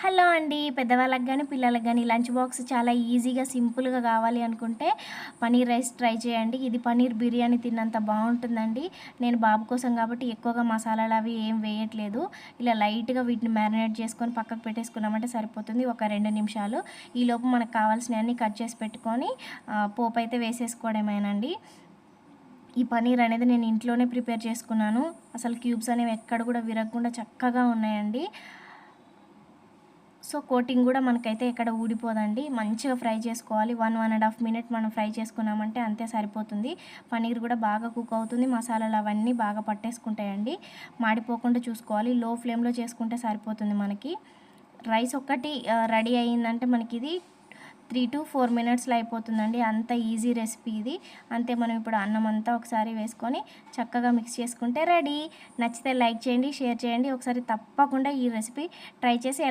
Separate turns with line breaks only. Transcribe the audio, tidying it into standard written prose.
Hello అండి. పెద్దవాళ్ళకి గానీ, పిల్లలకి గానీ లంచ్ బాక్స్ చాలా ఈజీగా, సింపుల్‌గా కావాలి అనుకుంటే పన్నీర్ రైస్ ట్రై చేయండి. ఇది పన్నీర్ బిర్యానీ తిన్నంత బావుంటుందండి. నేను బాబు కోసం కాబట్టి ఎక్కువగా మసాలాలవి ఏం వేయట్లేదు. ఇలా లైట్‌గా వీటిని మ్యారినేట్ చేసుకొని పక్కకు పెట్టేసుకున్నామంటే సరిపోతుంది. ఒక 2 నిమిషాలు. ఈలోపు మనకు కావాల్సినయన్నీ కట్ చేసి పెట్టుకొని పోపైతే వేసేసుకోవడమేనండి. ఈ పన్నీర్ అనేది నేను ఇంట్లోనే ప్రిపేర్ చేసుకున్నాను. అసలు క్యూబ్స్ అనేవి ఎక్కడ కూడా విరగకుండా చక్కగా ఉన్నాయండి. సో, కోటింగ్ గూడా మనకైతే ఎక్కడ ఊడిపోదండి. మంచిగా ఫ్రై చేసుకోవాలి. 1 ½ మినిట్ మనం ఫ్రై చేసుకున్నామంటే అంతే సరిపోతుంది. పన్నీర్ గూడా బాగా కుక్ అవుతుంది. మసాలాలవన్నీ బాగా పట్టేసుకుంటాయండి. మాడిపోకుండా చూసుకోవాలి. లో ఫ్లేమ్‌లో చేసుకుంటే సరిపోతుంది మనకి. రైస్ ఒక్కటి రెడీ అయిందంటే మనకిది 3-4 మినిట్స్‌లో అయిపోతుందండి. అంత ఈజీ రెసిపీ ఇది. అంతే, మనం ఇప్పుడు అన్నం అంతా ఒకసారి వేసుకొని చక్కగా మిక్స్ చేసుకుంటే రెడీ. నచ్చితే లైక్ చేయండి, షేర్ చేయండి. ఒకసారి తప్పకుండా ఈ రెసిపీ ట్రై చేసి